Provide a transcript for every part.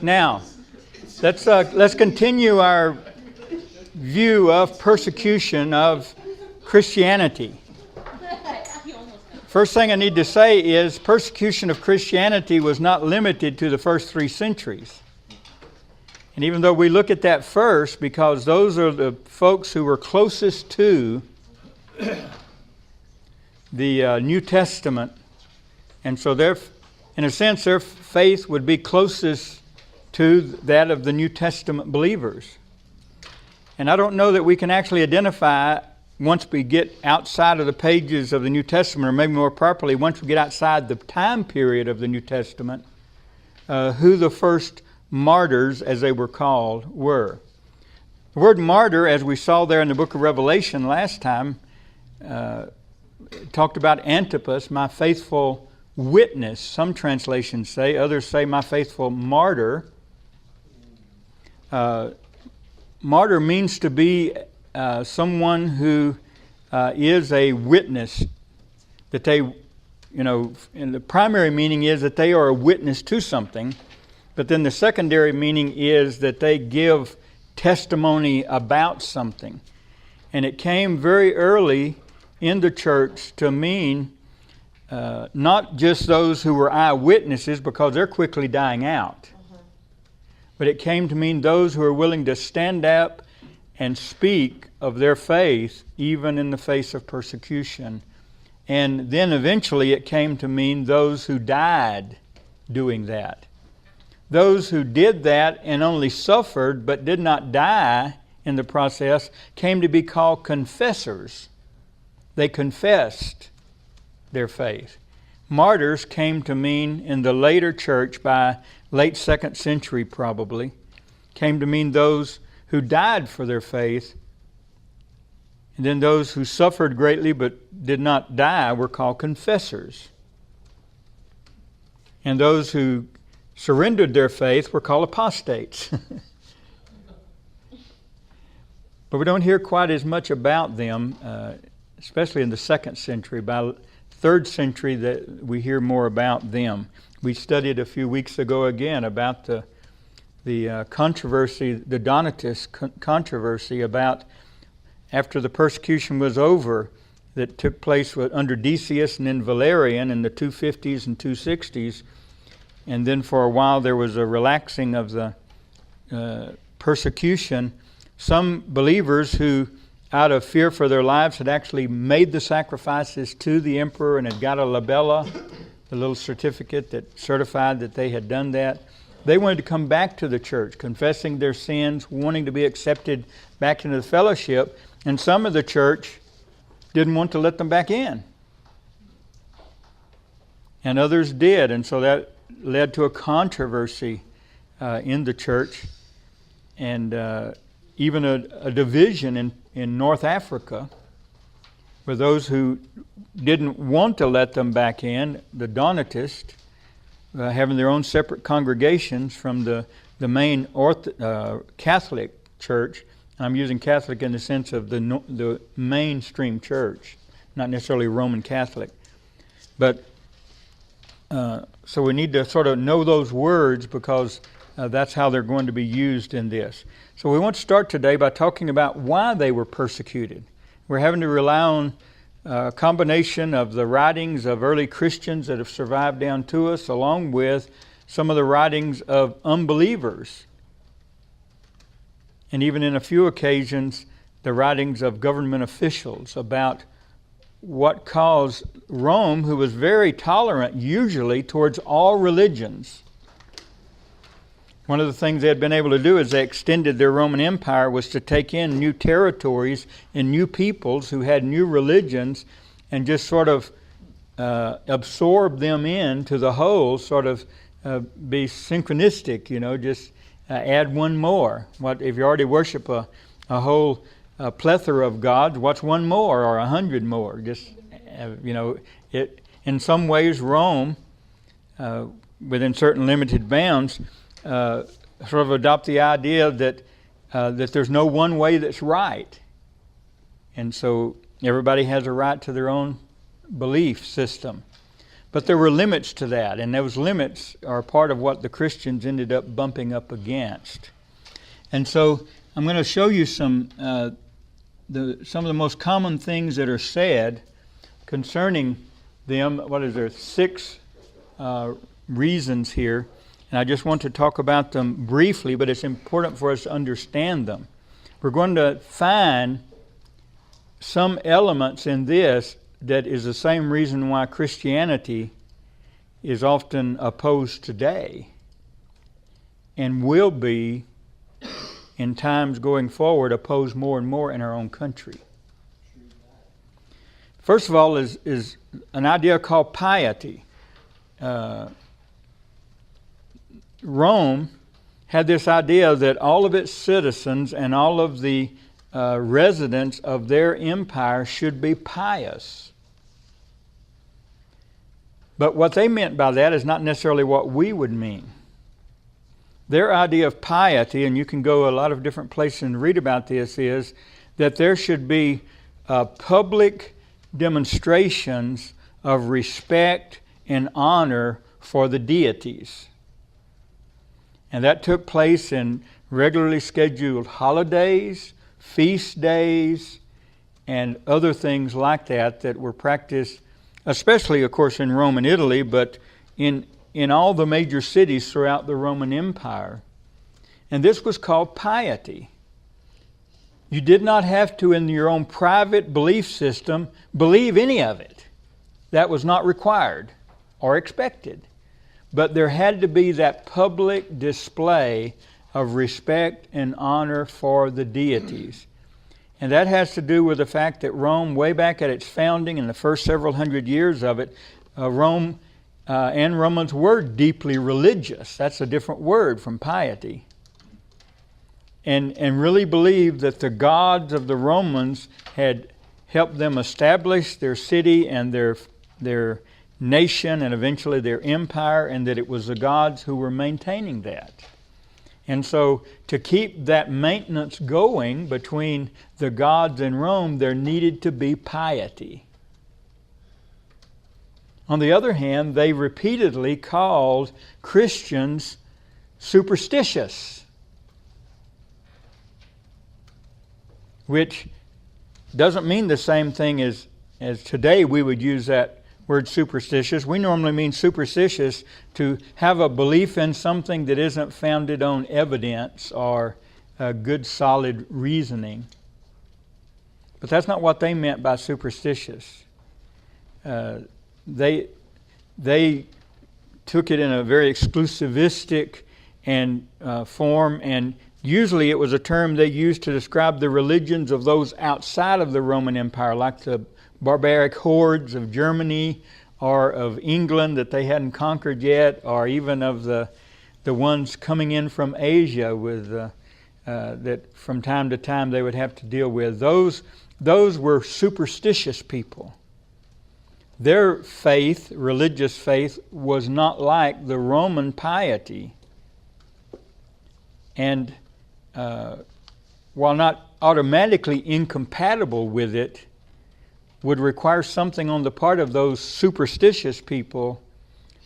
Now, let's continue our view of persecution of Christianity. First thing I need to say is persecution of Christianity was not limited to the first 3 centuries. And even though we look at that first, because those are the folks who were closest to the New Testament, and so in a sense, their faith would be closest to that of the New Testament believers. And I don't know that we can actually identify, once we get outside of the pages of the New Testament, or maybe more properly, once we get outside the time period of the New Testament, who the first martyrs, as they were called, were. The word martyr, as we saw there in the book of Revelation last time, talked about Antipas, my faithful witness. Some translations say, others say my faithful martyr. Martyr means to be someone who is a witness, that they, and the primary meaning is that they are a witness to something, but then the secondary meaning is that they give testimony about something. And it came very early in the church to mean not just those who were eyewitnesses, because they're quickly dying out. But it came to mean those who are willing to stand up and speak of their faith, even in the face of persecution. And then eventually it came to mean those who died doing that. Those who did that and only suffered but did not die in the process came to be called confessors. They confessed their faith. Martyrs came to mean, in the later church, by late 2nd century probably, came to mean those who died for their faith. And then those who suffered greatly but did not die were called confessors. And those who surrendered their faith were called apostates. But we don't hear quite as much about them, especially in the 2nd century. By 3rd century, that we hear more about them. We studied a few weeks ago again about the controversy, the Donatist controversy about after the persecution was over that took place under Decius and then Valerian in the 250s and 260s. And then for a while there was a relaxing of the persecution. Some believers who, out of fear for their lives, had actually made the sacrifices to the emperor and had got a labella, the little certificate that certified that they had done that. They wanted to come back to the church, confessing their sins, wanting to be accepted back into the fellowship. And some of the church didn't want to let them back in. And others did. And so that led to a controversy in the church, and even a division in North Africa, where those who didn't want to let them back in, the Donatists, having their own separate congregations from the main Catholic church. I'm using Catholic in the sense of the mainstream church, not necessarily Roman Catholic. But so we need to sort of know those words, because that's how they're going to be used in this. So we want to start today by talking about why they were persecuted. We're having to rely on a combination of the writings of early Christians that have survived down to us, along with some of the writings of unbelievers. And even in a few occasions, the writings of government officials about what caused Rome, who was very tolerant usually towards all religions. One of the things they had been able to do as they extended their Roman Empire was to take in new territories and new peoples who had new religions and just sort of absorb them into the whole, sort of be synchronistic, just add one more. What if you already worship a whole plethora of gods, what's one more or 100 more? Just, it. In some ways, Rome, within certain limited bounds, sort of adopt the idea that there's no one way that's right. And so everybody has a right to their own belief system. But there were limits to that, and those limits are part of what the Christians ended up bumping up against. And so I'm going to show you some of the most common things that are said concerning them. What is there? 6 reasons here. And I just want to talk about them briefly, but it's important for us to understand them. We're going to find some elements in this that is the same reason why Christianity is often opposed today and will be in times going forward opposed more and more in our own country. First of all is an idea called piety. Rome had this idea that all of its citizens and all of the residents of their empire should be pious. But what they meant by that is not necessarily what we would mean. Their idea of piety, and you can go a lot of different places and read about this, is that there should be public demonstrations of respect and honor for the deities. And that took place in regularly scheduled holidays, feast days, and other things like that were practiced, especially, of course, in Rome and Italy, but in all the major cities throughout the Roman Empire. And this was called piety. You did not have to, in your own private belief system, believe any of it. That was not required or expected. But there had to be that public display of respect and honor for the deities. And that has to do with the fact that Rome, way back at its founding in the first several hundred years of it, Rome and Romans were deeply religious. That's a different word from piety. And really believed that the gods of the Romans had helped them establish their city and their nation and eventually their empire, and that it was the gods who were maintaining that. And so to keep that maintenance going between the gods and Rome, there needed to be piety. On the other hand, they repeatedly called Christians superstitious, which doesn't mean the same thing as today we would use that word superstitious. We normally mean superstitious to have a belief in something that isn't founded on evidence or good solid reasoning. But that's not what they meant by superstitious. They took it in a very exclusivistic and form, and usually it was a term they used to describe the religions of those outside of the Roman Empire, like the barbaric hordes of Germany or of England that they hadn't conquered yet, or even of the ones coming in from Asia with that from time to time they would have to deal with. Those were superstitious people. Their faith, religious faith, was not like the Roman piety. And while not automatically incompatible with it, would require something on the part of those superstitious people.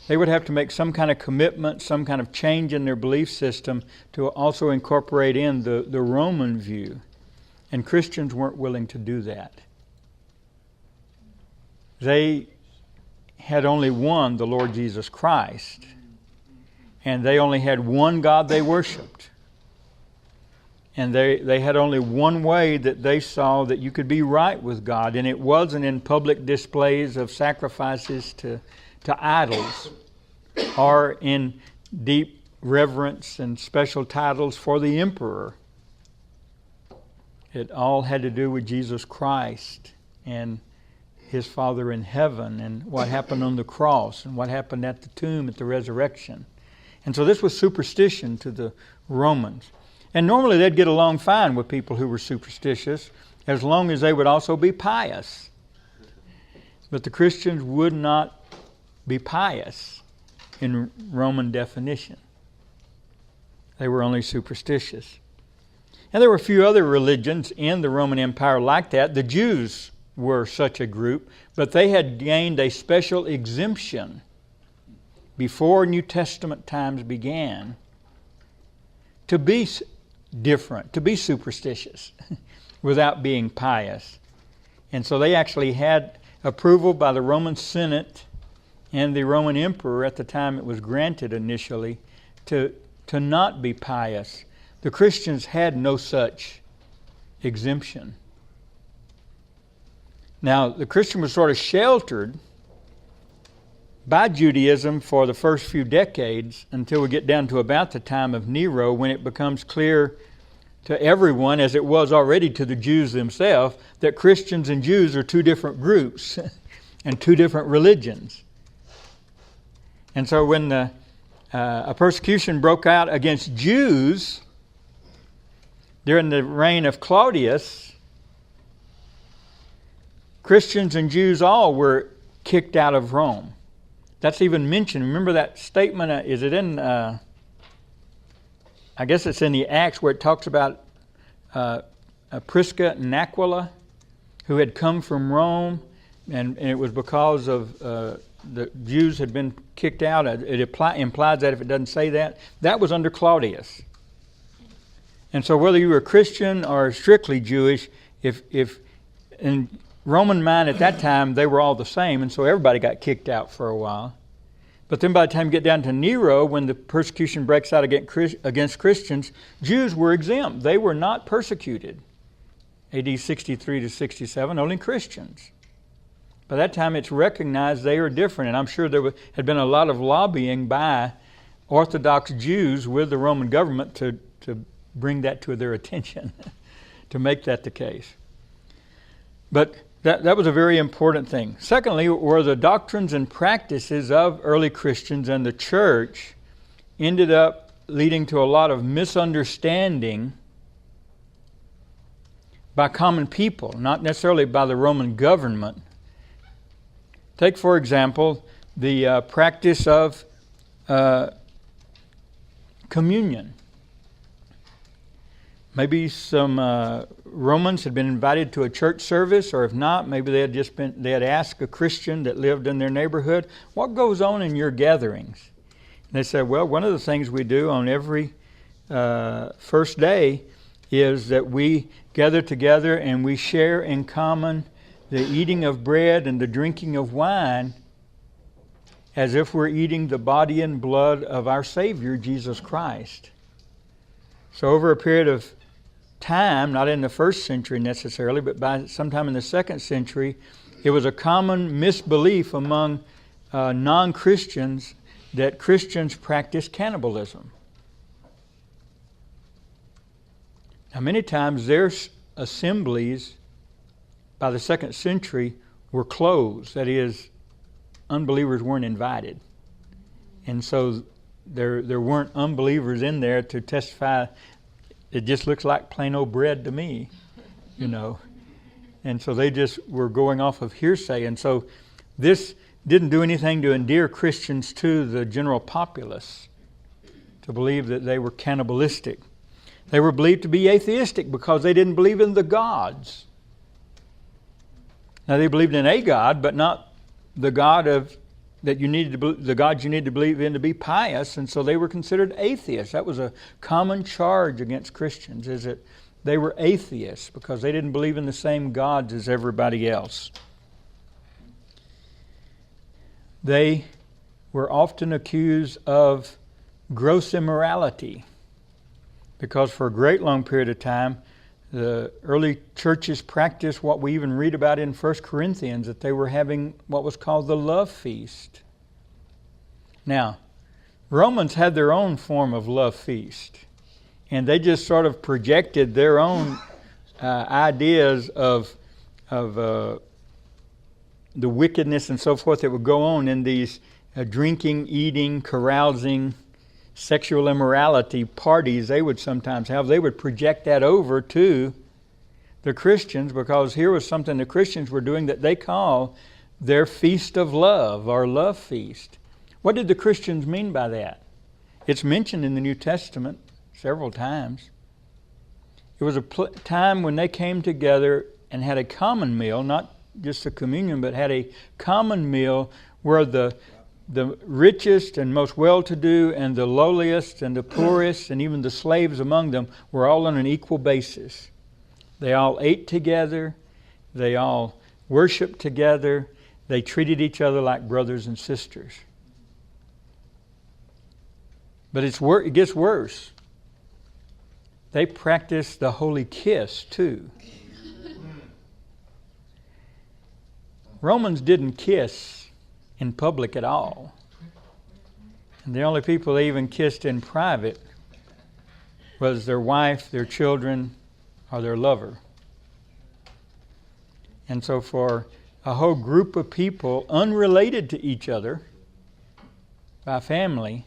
They would have to make some kind of commitment, some kind of change in their belief system to also incorporate in the Roman view. And Christians weren't willing to do that. They had only one, the Lord Jesus Christ. And they only had one God they worshiped. And they had only one way that they saw that you could be right with God. And it wasn't in public displays of sacrifices to idols or in deep reverence and special titles for the emperor. It all had to do with Jesus Christ and His Father in heaven and what happened on the cross and what happened at the tomb at the resurrection. And so this was superstition to the Romans. And normally they'd get along fine with people who were superstitious as long as they would also be pious. But the Christians would not be pious in Roman definition. They were only superstitious. And there were a few other religions in the Roman Empire like that. The Jews were such a group, but they had gained a special exemption before New Testament times began to be different, to be superstitious without being pious. And so they actually had approval by the Roman Senate and the Roman Emperor at the time it was granted initially to not be pious. The Christians had no such exemption. Now, the Christian was sort of sheltered by Judaism for the first few decades until we get down to about the time of Nero, when it becomes clear to everyone, as it was already to the Jews themselves, that Christians and Jews are two different groups and two different religions. And so when a persecution broke out against Jews during the reign of Claudius, Christians and Jews all were kicked out of Rome. That's even mentioned. Remember that statement, is it in, I guess it's in the Acts, where it talks about Prisca and Aquila, who had come from Rome, and it was because of the Jews had been kicked out. It implies that if it doesn't say that, that was under Claudius. And so whether you were Christian or strictly Jewish, if in Roman mind at that time, they were all the same, and so everybody got kicked out for a while. But then by the time you get down to Nero, when the persecution breaks out against Christians, Jews were exempt. They were not persecuted. AD 63 to 67, only Christians. By that time, it's recognized they are different, and I'm sure there had been a lot of lobbying by Orthodox Jews with the Roman government to bring that to their attention, to make that the case. But that was a very important thing. Secondly, were the doctrines and practices of early Christians and the church ended up leading to a lot of misunderstanding by common people, not necessarily by the Roman government. Take, for example, the practice of communion. Maybe some Romans had been invited to a church service, or if not, maybe they had asked a Christian that lived in their neighborhood, "What goes on in your gatherings?" And they said, "Well, one of the things we do on every first day is that we gather together and we share in common the eating of bread and the drinking of wine, as if we're eating the body and blood of our Savior, Jesus Christ." So over a period of time, not in the first century necessarily, but by sometime in the second century, it was a common misbelief among non-Christians that Christians practice cannibalism. Now, many times their assemblies by the second century were closed. That is, unbelievers weren't invited. And so there weren't unbelievers in there to testify, "It just looks like plain old bread to me," you know. And so they just were going off of hearsay. And so this didn't do anything to endear Christians to the general populace, to believe that they were cannibalistic. They were believed to be atheistic because they didn't believe in the gods. Now, they believed in a God, but not the God the gods you need to believe in to be pious, and so they were considered atheists. That was a common charge against Christians, is that they were atheists because they didn't believe in the same gods as everybody else. They were often accused of gross immorality because for a great long period of time, the early churches practiced what we even read about in 1 Corinthians, that they were having what was called the love feast. Now, Romans had their own form of love feast, and they just sort of projected their own ideas of the wickedness and so forth that would go on in these drinking, eating, carousing, sexual immorality parties they would sometimes have. They would project that over to the Christians, because here was something the Christians were doing that they call their feast of love, or love feast. What did the Christians mean by that? It's mentioned in the New Testament several times. It was a time when they came together and had a common meal, not just a communion, but had a common meal where the richest and most well-to-do and the lowliest and the poorest and even the slaves among them were all on an equal basis. They all ate together. They all worshiped together. They treated each other like brothers and sisters. But it gets worse. They practiced the holy kiss too. Romans didn't kiss in public at all. And the only people they even kissed in private was their wife, their children, or their lover. And so for a whole group of people unrelated to each other by family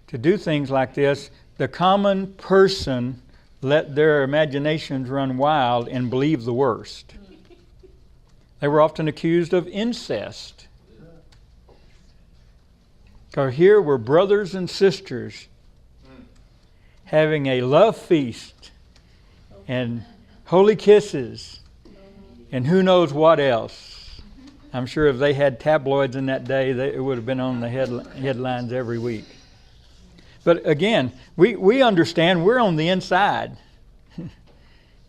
to do things like this, the common person let their imaginations run wild and believe the worst. They were often accused of incest. Because here were brothers and sisters having a love feast and holy kisses and who knows what else. I'm sure if they had tabloids in that day, it would have been on the headlines every week. But again, we understand we're on the inside.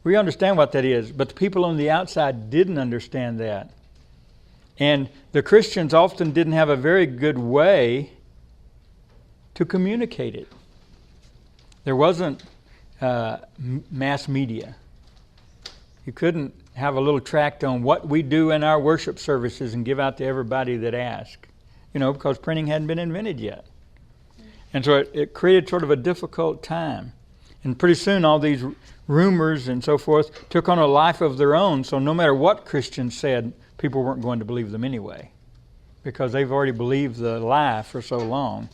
We understand what that is. But the people on the outside didn't understand that. And the Christians often didn't have a very good way to communicate it. There wasn't mass media. You couldn't have a little tract on what we do in our worship services and give out to everybody that asked. Because printing hadn't been invented yet. And so it created sort of a difficult time. And pretty soon all these rumors and so forth took on a life of their own. So no matter what Christians said, people weren't going to believe them anyway. Because they've already believed the lie for so long.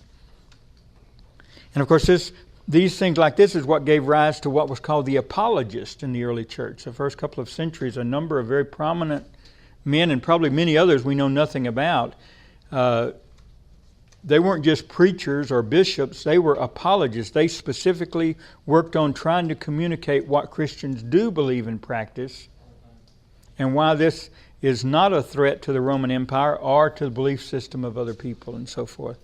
And of course these things like this is what gave rise to what was called the apologist in the early church. The first couple of centuries, a number of very prominent men and probably many others we know nothing about, they weren't just preachers or bishops, they were apologists. They specifically worked on trying to communicate what Christians do believe in practice and why this is not a threat to the Roman Empire or to the belief system of other people and so forth.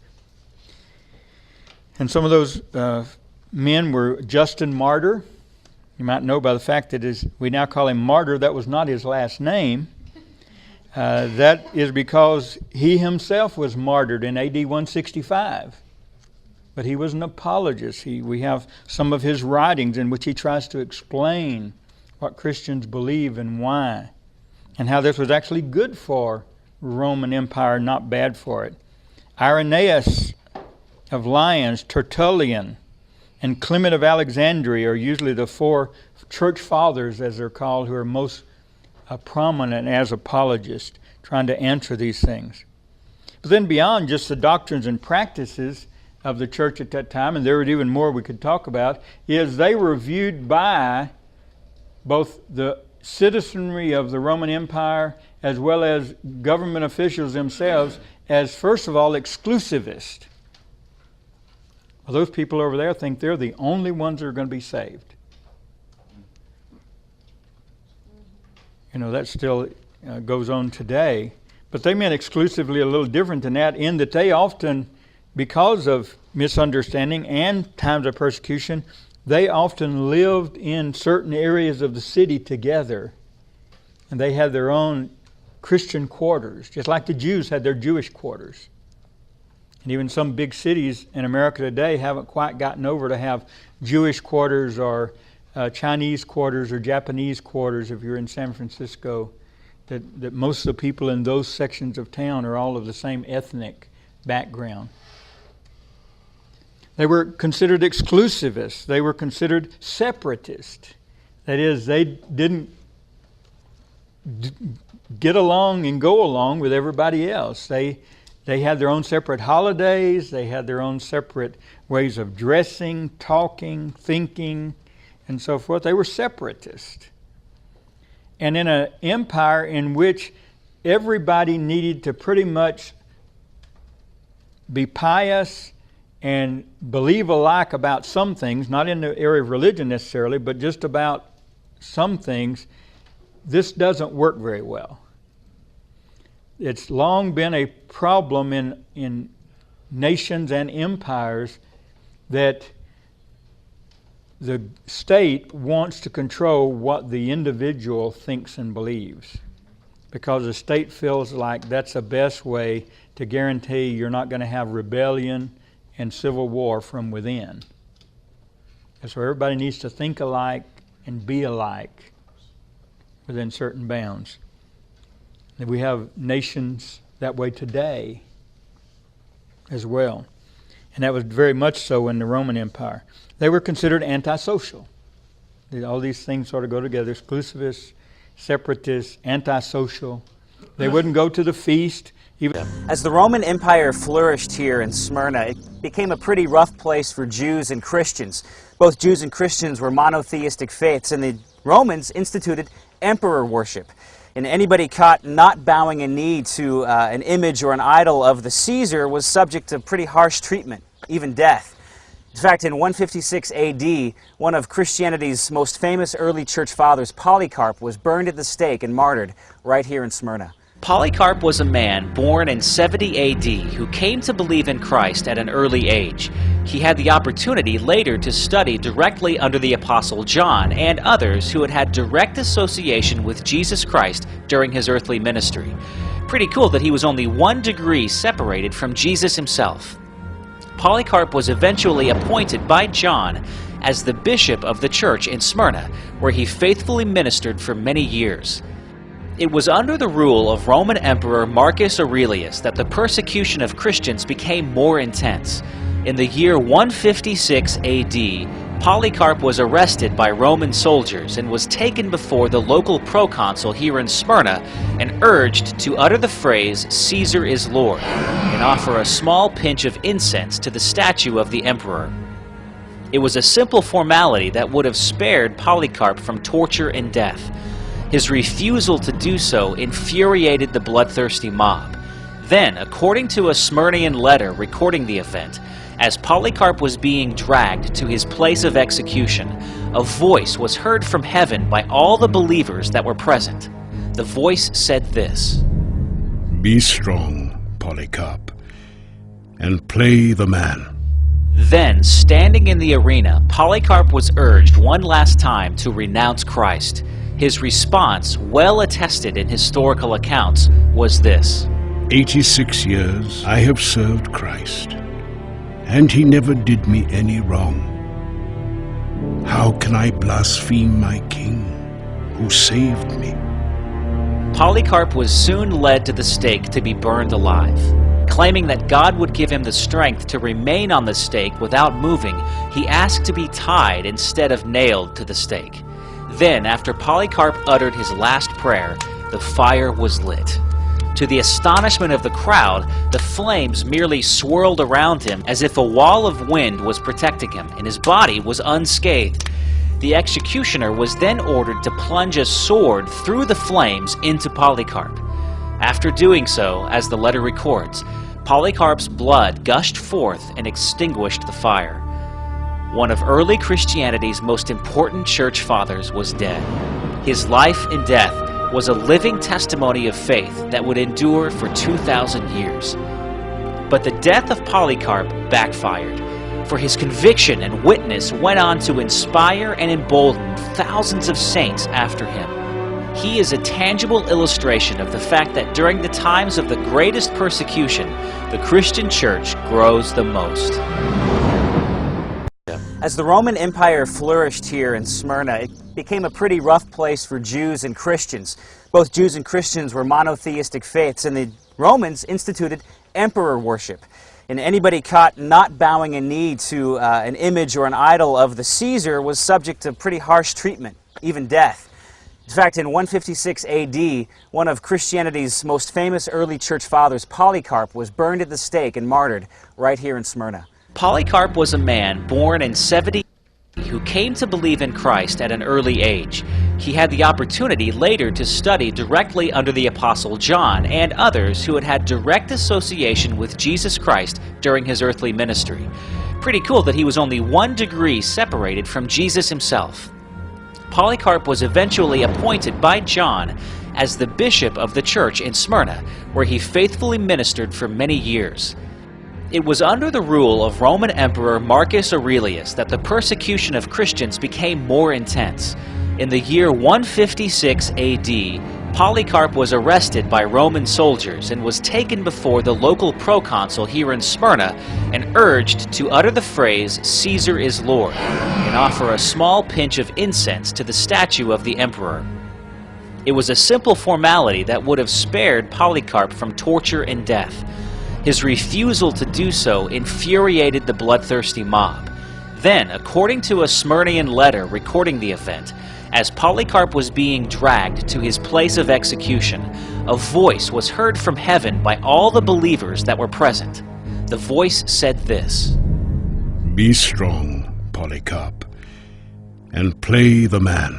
And some of those men were Justin Martyr. You might know by the fact that we now call him Martyr. That was not his last name. That is because he himself was martyred in AD 165. But he was an apologist. We have some of his writings in which he tries to explain what Christians believe and why, and how this was actually good for Roman Empire, not bad for it. Irenaeus of Lyons, Tertullian, and Clement of Alexandria are usually the four church fathers, as they're called, who are most prominent as apologists, trying to answer these things. But then beyond just the doctrines and practices of the church at that time, and there was even more we could talk about, is they were viewed by both the citizenry of the Roman Empire as well as government officials themselves as, first of all, exclusivist. Well, those people over there think they're the only ones that are going to be saved. That still goes on today. But they meant exclusively a little different than that, in that they often, because of misunderstanding and times of persecution, they often lived in certain areas of the city together. And they had their own Christian quarters, just like the Jews had their Jewish quarters. And even some big cities in America today haven't quite gotten over to have Jewish quarters or Chinese quarters or Japanese quarters. If you're in San Francisco, that most of the people in those sections of town are all of the same ethnic background. They were considered exclusivists. They were considered separatists. That is, they didn't get along and go along with everybody else. They had their own separate holidays. They had their own separate ways of dressing, talking, thinking, and so forth. They were separatists. And in an empire in which everybody needed to pretty much be pious and believe alike about some things, not in the area of religion necessarily, but just about some things, this doesn't work very well. It's long been a problem in nations and empires that the state wants to control what the individual thinks and believes, because the state feels like that's the best way to guarantee you're not going to have rebellion and civil war from within. And so everybody needs to think alike and be alike within certain bounds. And we have nations that way today as well. And that was very much so in the Roman Empire. They were considered antisocial. All these things sort of go together: exclusivists, separatists, antisocial. They wouldn't go to the feast. As the Roman Empire flourished here in Smyrna, it became a pretty rough place for Jews and Christians. Both Jews and Christians were monotheistic faiths, and the Romans instituted emperor worship. And anybody caught not bowing a knee to an image or an idol of the Caesar was subject to pretty harsh treatment, even death. In fact, in 156 AD, one of Christianity's most famous early church fathers, Polycarp, was burned at the stake and martyred right here in Smyrna. Polycarp was a man born in 70 AD who came to believe in Christ at an early age. He had the opportunity later to study directly under the Apostle John and others who had had direct association with Jesus Christ during his earthly ministry. Pretty cool that he was only 1 degree separated from Jesus himself. Polycarp was eventually appointed by John as the bishop of the church in Smyrna, where he faithfully ministered for many years. It was under the rule of Roman Emperor Marcus Aurelius that the persecution of Christians became more intense. In the year 156 AD, Polycarp was arrested by Roman soldiers and was taken before the local proconsul here in Smyrna and urged to utter the phrase, "Caesar is Lord," and offer a small pinch of incense to the statue of the emperor. It was a simple formality that would have spared Polycarp from torture and death. His refusal to do so infuriated the bloodthirsty mob. Then, according to a Smyrnian letter recording the event, as Polycarp was being dragged to his place of execution, a voice was heard from heaven by all the believers that were present. The voice said this: "Be strong, Polycarp, and play the man." Then, standing in the arena, Polycarp was urged one last time to renounce Christ. His response, well attested in historical accounts, was this: 86 years I have served Christ, and he never did me any wrong. How can I blaspheme my King, who saved me? Polycarp was soon led to the stake to be burned alive. Claiming that God would give him the strength to remain on the stake without moving, he asked to be tied instead of nailed to the stake. Then, after Polycarp uttered his last prayer, the fire was lit. To the astonishment of the crowd, the flames merely swirled around him as if a wall of wind was protecting him, and his body was unscathed. The executioner was then ordered to plunge a sword through the flames into Polycarp. After doing so, as the letter records, Polycarp's blood gushed forth and extinguished the fire. One of early Christianity's most important church fathers was dead. His life and death was a living testimony of faith that would endure for 2,000 years. But the death of Polycarp backfired, for his conviction and witness went on to inspire and embolden thousands of saints after him. He is a tangible illustration of the fact that during the times of the greatest persecution, the Christian church grows the most. As the Roman Empire flourished here in Smyrna, it became a pretty rough place for Jews and Christians. Both Jews and Christians were monotheistic faiths, and the Romans instituted emperor worship. And anybody caught not bowing a knee to an image or an idol of the Caesar was subject to pretty harsh treatment, even death. In fact, in 156 AD, one of Christianity's most famous early church fathers, Polycarp, was burned at the stake and martyred right here in Smyrna. Polycarp was a man born in 70 who came to believe in Christ at an early age. He had the opportunity later to study directly under the Apostle John and others who had had direct association with Jesus Christ during his earthly ministry. Pretty cool that he was only 1 degree separated from Jesus himself. Polycarp was eventually appointed by John as the bishop of the church in Smyrna, where he faithfully ministered for many years. It was under the rule of Roman Emperor Marcus Aurelius that the persecution of Christians became more intense. In the year 156 AD, Polycarp was arrested by Roman soldiers and was taken before the local proconsul here in Smyrna and urged to utter the phrase, "Caesar is Lord," and offer a small pinch of incense to the statue of the emperor. It was a simple formality that would have spared Polycarp from torture and death. His refusal to do so infuriated the bloodthirsty mob. Then, according to a Smyrnian letter recording the event, as Polycarp was being dragged to his place of execution, a voice was heard from heaven by all the believers that were present. The voice said this, Be strong, Polycarp, and play the man.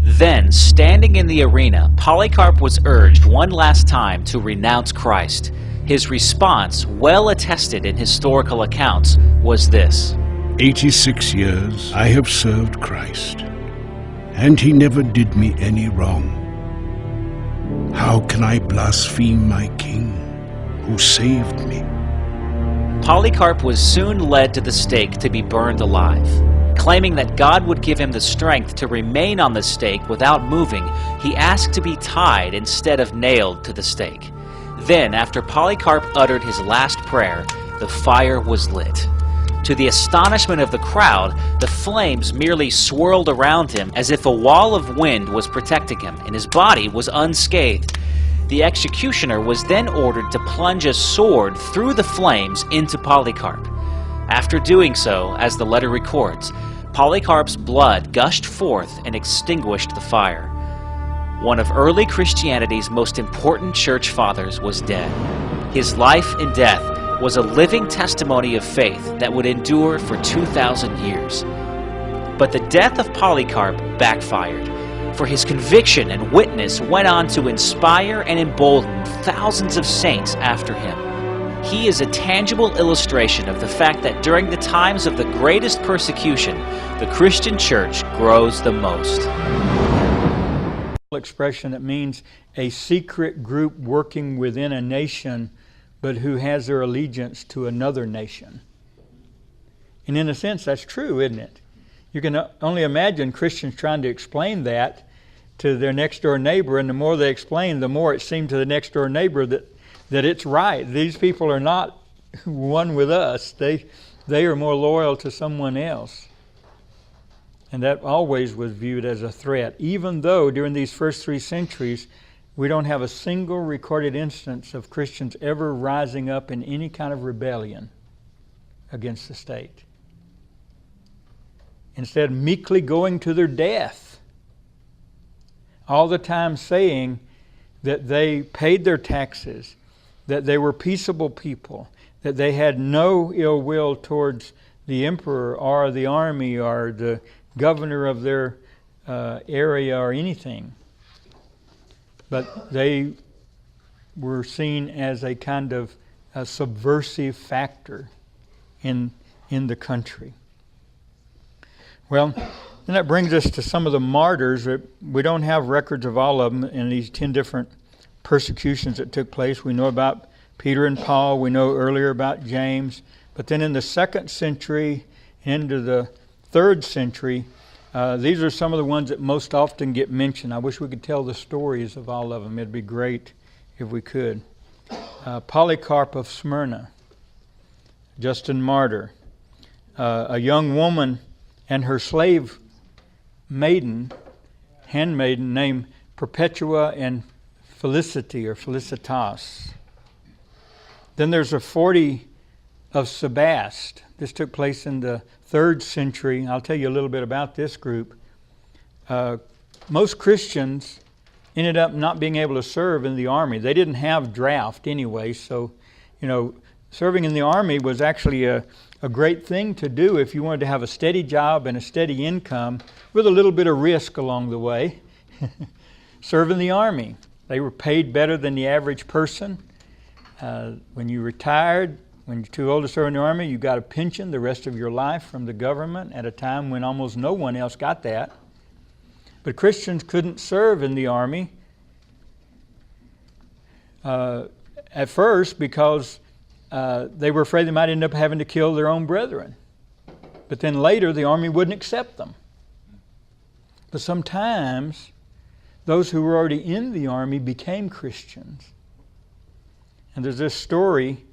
Then, standing in the arena, Polycarp was urged one last time to renounce Christ. His response, well attested in historical accounts, was this, 86 years I have served Christ, and he never did me any wrong. How can I blaspheme my King, who saved me? Polycarp was soon led to the stake to be burned alive. Claiming that God would give him the strength to remain on the stake without moving, he asked to be tied instead of nailed to the stake. Then, after Polycarp uttered his last prayer, the fire was lit. To the astonishment of the crowd, the flames merely swirled around him as if a wall of wind was protecting him, and his body was unscathed. The executioner was then ordered to plunge a sword through the flames into Polycarp. After doing so, as the letter records, Polycarp's blood gushed forth and extinguished the fire. One of early Christianity's most important church fathers was dead. His life and death was a living testimony of faith that would endure for 2,000 years. But the death of Polycarp backfired, for his conviction and witness went on to inspire and embolden thousands of saints after him. He is a tangible illustration of the fact that during the times of the greatest persecution, the Christian church grows the most. Expression that means a secret group working within a nation, but who has their allegiance to another nation. And in a sense, that's true, isn't it? You can only imagine Christians trying to explain that to their next door neighbor, and the more they explain, the more it seemed to the next door neighbor that it's right. These people are not one with us. They are more loyal to someone else. And that always was viewed as a threat, even though during these first 3 centuries, we don't have a single recorded instance of Christians ever rising up in any kind of rebellion against the state. Instead, meekly going to their death, all the time saying that they paid their taxes, that they were peaceable people, that they had no ill will towards the emperor or the army or the governor of their area or anything. But they were seen as a kind of a subversive factor in the country. Well, then that brings us to some of the martyrs. We don't have records of all of them in these 10 different persecutions that took place. We know about Peter and Paul. We know earlier about James. But then in the 2nd century into the 3rd century, these are some of the ones that most often get mentioned. I wish we could tell the stories of all of them. It'd be great if we could. Polycarp of Smyrna, Justin Martyr, a young woman and her slave handmaiden named Perpetua and Felicity or Felicitas. Then there's a 40 of Sebast. This took place in the 3rd century. I'll tell you a little bit about this group. Most Christians ended up not being able to serve in the army. They didn't have draft anyway, so serving in the army was actually a great thing to do if you wanted to have a steady job and a steady income with a little bit of risk along the way. Serve in the army. They were paid better than the average person. When you retired, when you're too old to serve in the army, you got a pension the rest of your life from the government at a time when almost no one else got that. But Christians couldn't serve in the army at first because they were afraid they might end up having to kill their own brethren. But then later the army wouldn't accept them. But sometimes those who were already in the army became Christians. And there's this story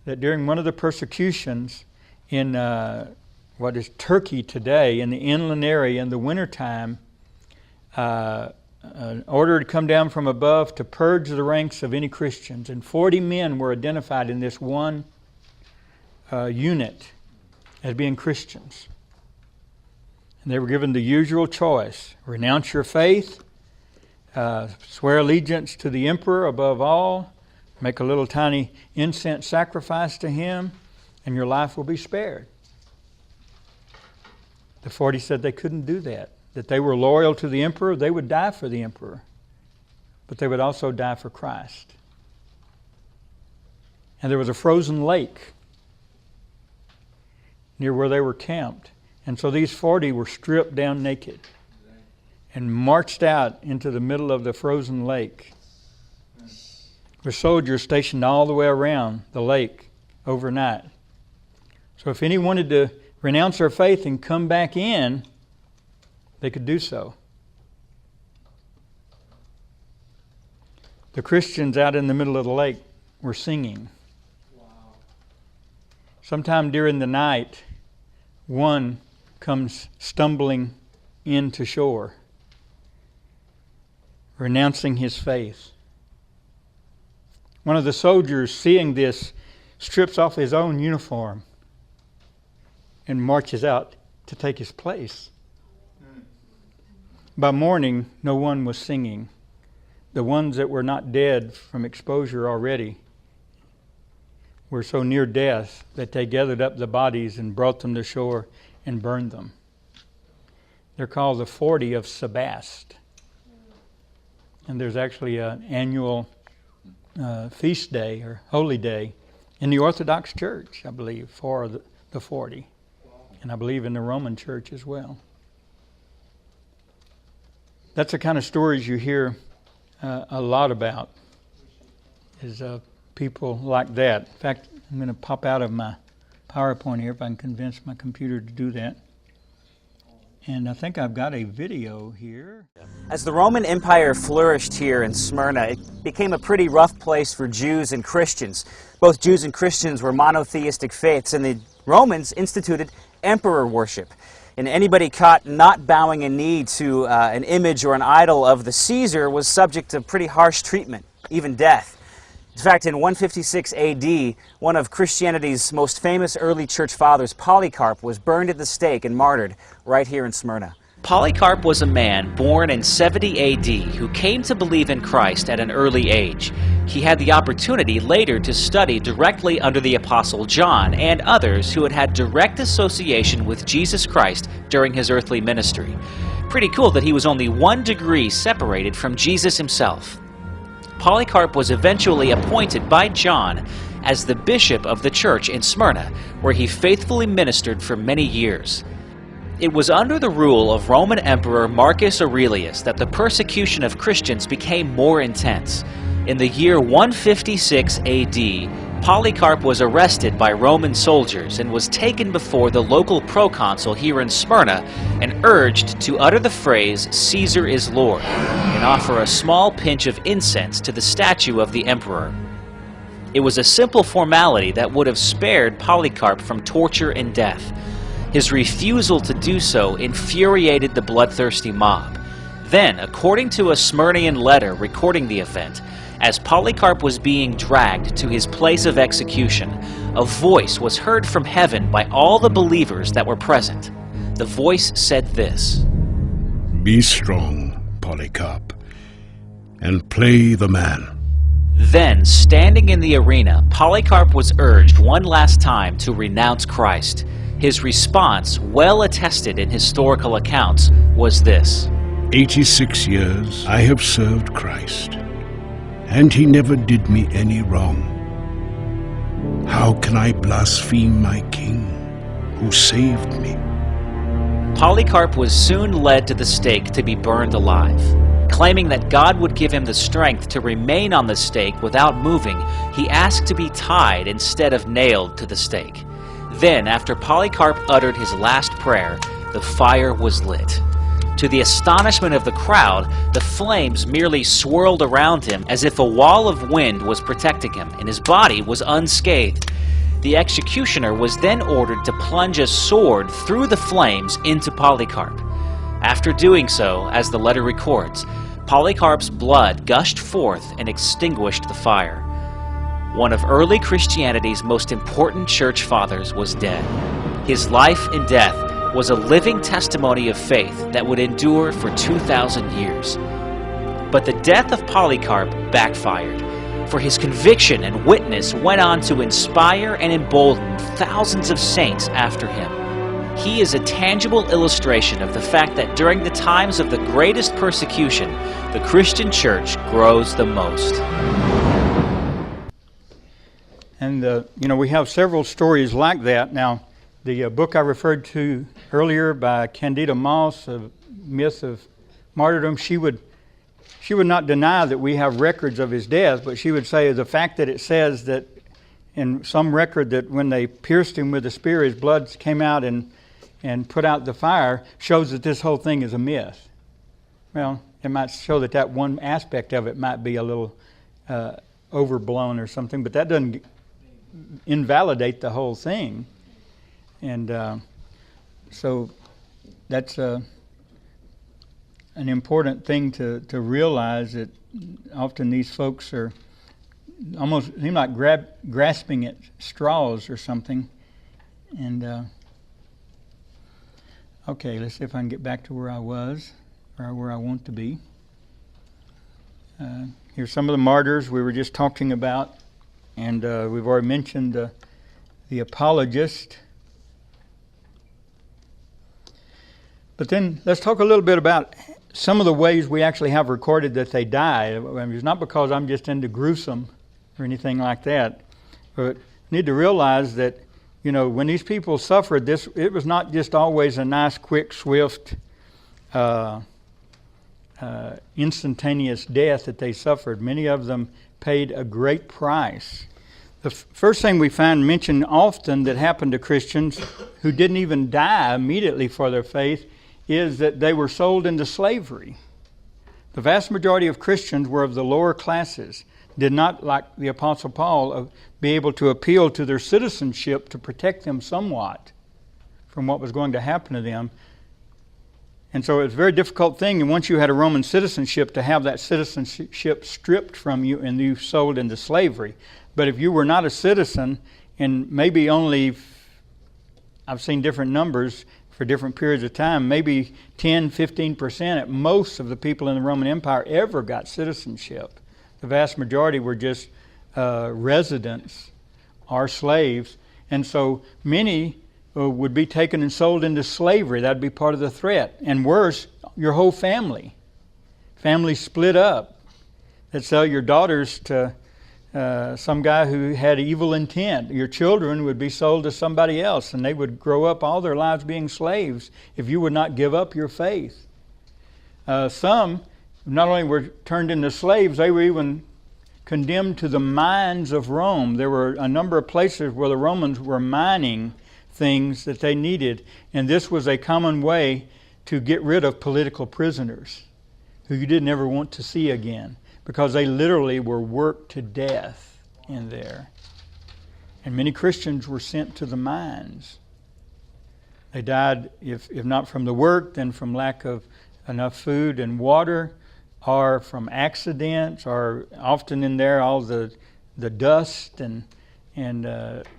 that during one of the persecutions in what is Turkey today, in the inland area in the wintertime, an order had come down from above to purge the ranks of any Christians. And 40 men were identified in this one unit as being Christians. And they were given the usual choice: renounce your faith, swear allegiance to the emperor above all, make a little tiny incense sacrifice to him, and your life will be spared. The 40 said they couldn't do that, that they were loyal to the emperor. They would die for the emperor, but they would also die for Christ. And there was a frozen lake near where they were camped. And so these 40 were stripped down naked and marched out into the middle of the frozen lake, with soldiers stationed all the way around the lake overnight. So if any wanted to renounce their faith and come back in, they could do so. The Christians out in the middle of the lake were singing. Wow. Sometime during the night, one comes stumbling into shore, renouncing his faith. One of the soldiers, seeing this, strips off his own uniform and marches out to take his place. By morning, no one was singing. The ones that were not dead from exposure already were so near death that they gathered up the bodies and brought them to shore and burned them. They're called the 40 of Sebast. And there's actually an annual feast day or holy day in the Orthodox Church, I believe, for the 40. And I believe in the Roman Church as well. That's the kind of stories you hear a lot about, is people like that. In fact, I'm going to pop out of my PowerPoint here if I can convince my computer to do that. And I think I've got a video here. As the Roman Empire flourished here in Smyrna, it became a pretty rough place for Jews and Christians. Both Jews and Christians were monotheistic faiths, and the Romans instituted emperor worship. And anybody caught not bowing a knee to an image or an idol of the Caesar was subject to pretty harsh treatment, even death. In fact, in 156 AD, one of Christianity's most famous early church fathers, Polycarp, was burned at the stake and martyred right here in Smyrna. Polycarp was a man born in 70 AD who came to believe in Christ at an early age. He had the opportunity later to study directly under the Apostle John and others who had had direct association with Jesus Christ during his earthly ministry. Pretty cool that he was only 1 degree separated from Jesus himself. Polycarp was eventually appointed by John as the bishop of the church in Smyrna, where he faithfully ministered for many years. It was under the rule of Roman Emperor Marcus Aurelius that the persecution of Christians became more intense. In the year 156 AD, Polycarp was arrested by Roman soldiers and was taken before the local proconsul here in Smyrna and urged to utter the phrase, "Caesar is Lord," and offer a small pinch of incense to the statue of the emperor. It was a simple formality that would have spared Polycarp from torture and death. His refusal to do so infuriated the bloodthirsty mob. Then, according to a Smyrnian letter recording the event, as Polycarp was being dragged to his place of execution, a voice was heard from heaven by all the believers that were present. The voice said this: "Be strong, Polycarp, and play the man." Then, standing in the arena, Polycarp was urged one last time to renounce Christ. His response, well attested in historical accounts, was this: 86 years I have served Christ, and he never did me any wrong. How can I blaspheme my King who saved me? Polycarp was soon led to the stake to be burned alive. Claiming that God would give him the strength to remain on the stake without moving, he asked to be tied instead of nailed to the stake. Then, after Polycarp uttered his last prayer, the fire was lit. To the astonishment of the crowd, the flames merely swirled around him as if a wall of wind was protecting him, and his body was unscathed. The executioner was then ordered to plunge a sword through the flames into Polycarp. After doing so, as the letter records, Polycarp's blood gushed forth and extinguished the fire. One of early Christianity's most important church fathers was dead. His life and death was a living testimony of faith that would endure for 2,000 years. But the death of Polycarp backfired, for his conviction and witness went on to inspire and embolden thousands of saints after him. He is a tangible illustration of the fact that during the times of the greatest persecution, the Christian church grows the most. And, we have several stories like that. Now, the book I referred to earlier by Candida Moss, A Myth of Martyrdom, she would not deny that we have records of his death, but she would say the fact that it says that in some record that when they pierced him with a spear, his blood came out and put out the fire shows that this whole thing is a myth. Well, it might show that one aspect of it might be a little overblown or something, but that doesn't invalidate the whole thing. And so that's an important thing to realize, that often these folks are almost seem like grasping at straws or something. And okay, let's see if I can get back to where I was, or where I want to be. Here's some of the martyrs we were just talking about, and we've already mentioned the apologist. But then let's talk a little bit about some of the ways we actually have recorded that they died. I mean, it's not because I'm just into gruesome or anything like that, but need to realize that, when these people suffered this, it was not just always a nice, quick, swift, instantaneous death that they suffered. Many of them paid a great price. The first thing we find mentioned often that happened to Christians who didn't even die immediately for their faith is that they were sold into slavery. The vast majority of Christians were of the lower classes, did not, like the Apostle Paul, be able to appeal to their citizenship to protect them somewhat from what was going to happen to them. And so it's a very difficult thing, and once you had a Roman citizenship, to have that citizenship stripped from you and you sold into slavery. But if you were not a citizen, and maybe only, I've seen different numbers for different periods of time, maybe 10, 15% at most of the people in the Roman Empire ever got citizenship. The vast majority were just residents or slaves. And so many would be taken and sold into slavery. That'd be part of the threat. And worse, your whole family. Families split up. They'd sell your daughters to some guy who had evil intent. Your children would be sold to somebody else, and they would grow up all their lives being slaves if you would not give up your faith. Some not only were turned into slaves, they were even condemned to the mines of Rome. There were a number of places where the Romans were mining things that they needed, and this was a common way to get rid of political prisoners who you didn't ever want to see again, because they literally were worked to death in there. And many Christians were sent to the mines. They died, if not from the work, then from lack of enough food and water, or from accidents, or often in there all the dust and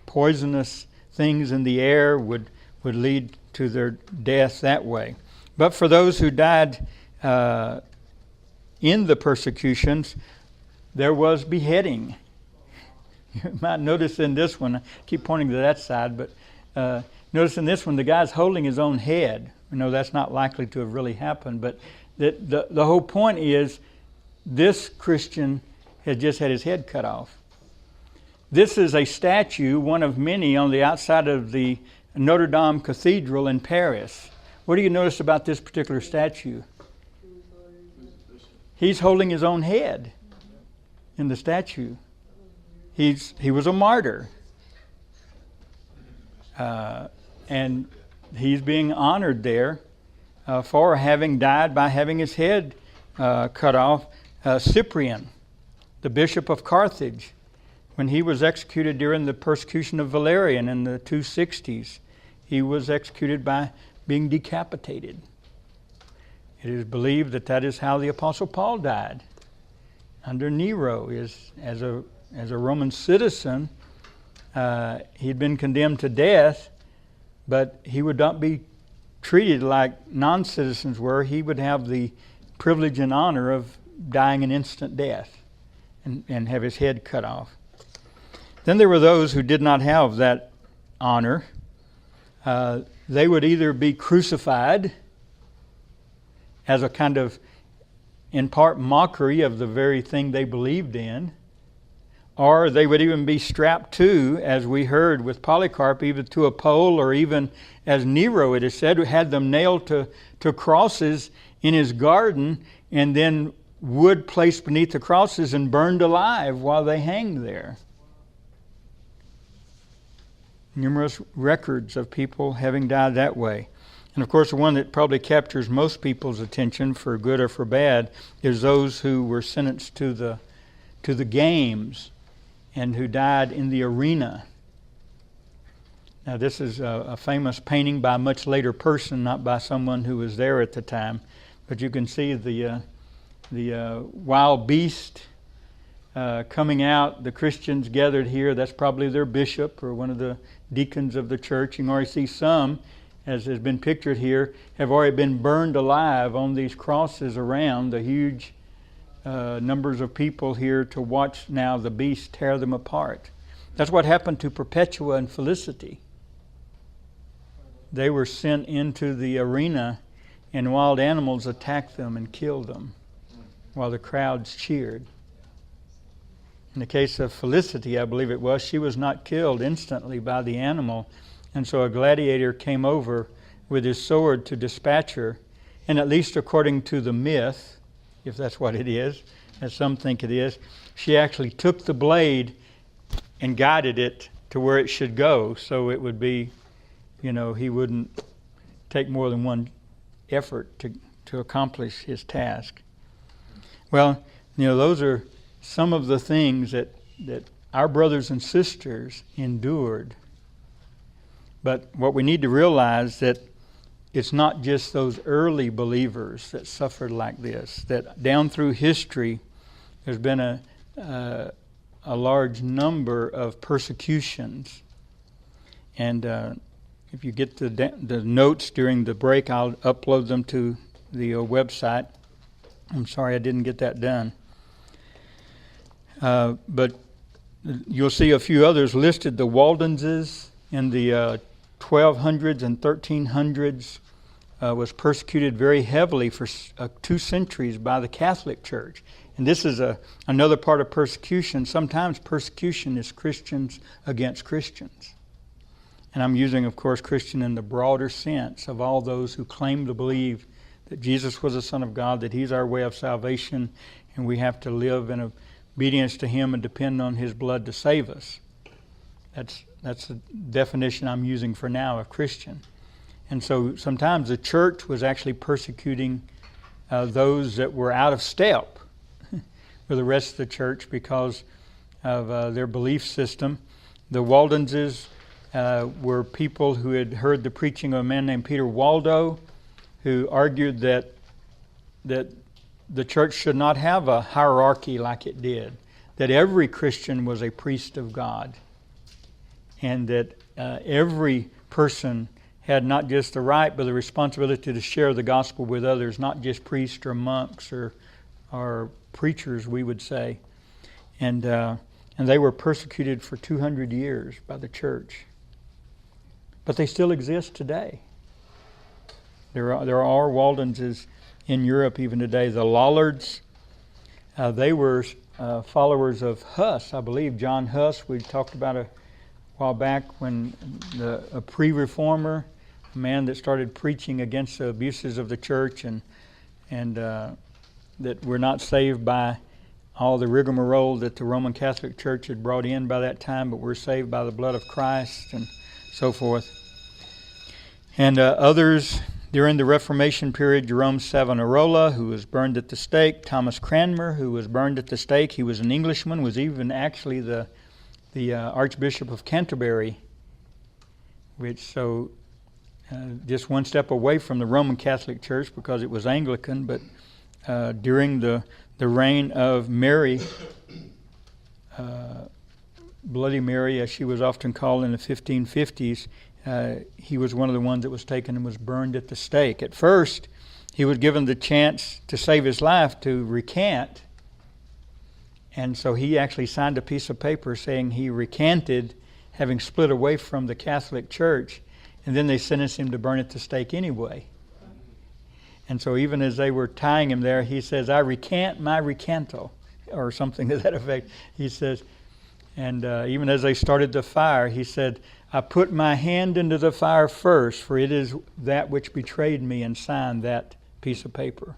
poisonous things in the air would lead to their death that way. But for those who died in the persecutions, there was beheading. You might notice in this one, I keep pointing to that side, but notice in this one, the guy's holding his own head. We know that's not likely to have really happened, but the whole point is this Christian had just had his head cut off. This is a statue, one of many, on the outside of the Notre Dame Cathedral in Paris, What do you notice about this particular statue? He's holding his own head in the statue. He was a martyr. And he's being honored there for having died by having his head cut off. Cyprian, the bishop of Carthage, when he was executed during the persecution of Valerian in the 260s, he was executed by being decapitated. It is believed that that is how the Apostle Paul died, under Nero. As a Roman citizen, he'd been condemned to death, but he would not be treated like non-citizens were. He would have the privilege and honor of dying an instant death and have his head cut off. Then there were those who did not have that honor. They would either be crucified as a kind of, in part, mockery of the very thing they believed in, or they would even be strapped to, as we heard with Polycarp, even to a pole, or even, as Nero, it is said, had them nailed to crosses in his garden, and then wood placed beneath the crosses and burned alive while they hanged there. Numerous records of people having died that way. And of course, the one that probably captures most people's attention, for good or for bad, is those who were sentenced to the games and who died in the arena. Now, this is a famous painting by a much later person, not by someone who was there at the time. But you can see the wild beast coming out, the Christians gathered here. That's probably their bishop or one of the deacons of the church. You can already see some, as has been pictured here, have already been burned alive on these crosses around. The huge numbers of people here to watch now the beast tear them apart. That's what happened to Perpetua and Felicity. They were sent into the arena, and wild animals attacked them and killed them while the crowds cheered. In the case of Felicity, I believe it was, she was not killed instantly by the animal, and so a gladiator came over with his sword to dispatch her, and at least according to the myth, if that's what it is, as some think it is, she actually took the blade and guided it to where it should go, so it would be, he wouldn't take more than one effort to accomplish his task. Well, those are some of the things that our brothers and sisters endured. But what we need to realize that it's not just those early believers that suffered like this, that down through history there's been a large number of persecutions. And if you get the notes during the break, I'll upload them to the website. I'm sorry I didn't get that done. But you'll see a few others listed. The Waldenses in the 1200s and 1300s was persecuted very heavily for 2 centuries by the Catholic Church. And this is another part of persecution. Sometimes persecution is Christians against Christians. And I'm using, of course, Christian in the broader sense of all those who claim to believe that Jesus was the Son of God, that He's our way of salvation, and we have to live in obedience to Him and depend on His blood to save us. That's the definition I'm using for now of Christian. And so sometimes the church was actually persecuting those that were out of step with the rest of the church because of their belief system. The Waldenses were people who had heard the preaching of a man named Peter Waldo, who argued that the church should not have a hierarchy like it did, that every Christian was a priest of God, and that every person had not just the right but the responsibility to share the gospel with others, not just priests or monks or preachers, we would say. And they were persecuted for 200 years by the church. But they still exist today. There are Waldenses in Europe even today. The Lollards, they were followers of Huss, I believe. John Huss, we talked about a while back, when a pre-reformer a man that started preaching against the abuses of the church and that we're not saved by all the rigmarole that the Roman Catholic Church had brought in by that time, but we're saved by the blood of Christ and so forth. And others during the Reformation period, Jerome Savonarola, who was burned at the stake, Thomas Cranmer, who was burned at the stake. He was an Englishman, was even actually the Archbishop of Canterbury, just one step away from the Roman Catholic Church because it was Anglican, but during the reign of Mary, Bloody Mary, as she was often called in the 1550s, he was one of the ones that was taken and was burned at the stake. At first, he was given the chance to save his life to recant, and so he actually signed a piece of paper saying he recanted, having split away from the Catholic Church, and then they sentenced him to burn at the stake anyway. And so even as they were tying him there, he says, "I recant my recantal," or something to that effect. He says, and even as they started the fire, he said, "I put my hand into the fire first, for it is that which betrayed me," and signed that piece of paper.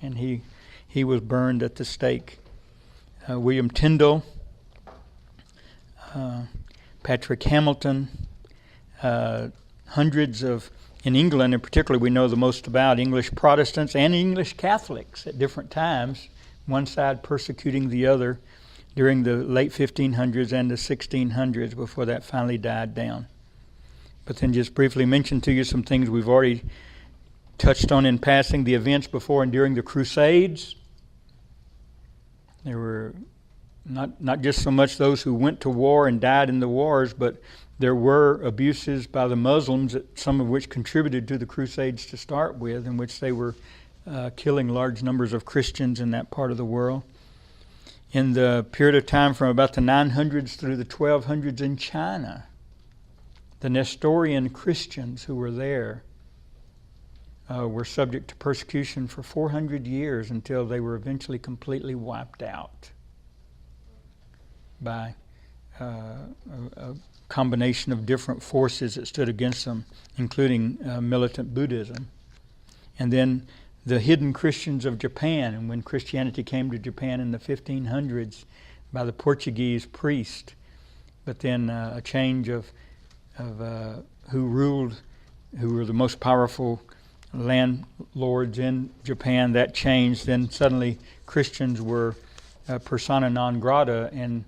And he was burned at the stake. William Tyndale, Patrick Hamilton, hundreds of, in England in particular, we know the most about English Protestants and English Catholics at different times, one side persecuting the other during the late 1500s and the 1600s before that finally died down. But then just briefly mention to you some things we've already touched on in passing, the events before and during the Crusades. There were not just so much those who went to war and died in the wars, but there were abuses by the Muslims, some of which contributed to the Crusades to start with, in which they were killing large numbers of Christians in that part of the world. In the period of time from about the 900s through the 1200s in China, the Nestorian Christians who were there were subject to persecution for 400 years until they were eventually completely wiped out by a combination of different forces that stood against them, including militant Buddhism. And then the hidden Christians of Japan, and when Christianity came to Japan in the 1500s by the Portuguese priest, but then a change of who ruled, who were the most powerful landlords in Japan, that changed. Then suddenly Christians were persona non grata, and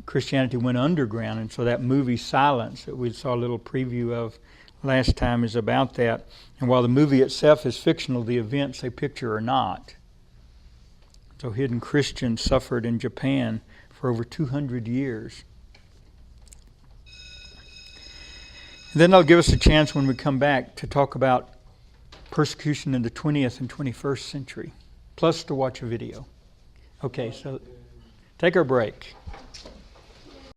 Christianity went underground. And so that movie Silence that we saw a little preview of last time is about that. And while the movie itself is fictional, the events they picture are not. So hidden Christians suffered in Japan for over 200 years. And then they'll give us a chance when we come back to talk about persecution in the 20th and 21st century, plus to watch a video. Okay, so take our break.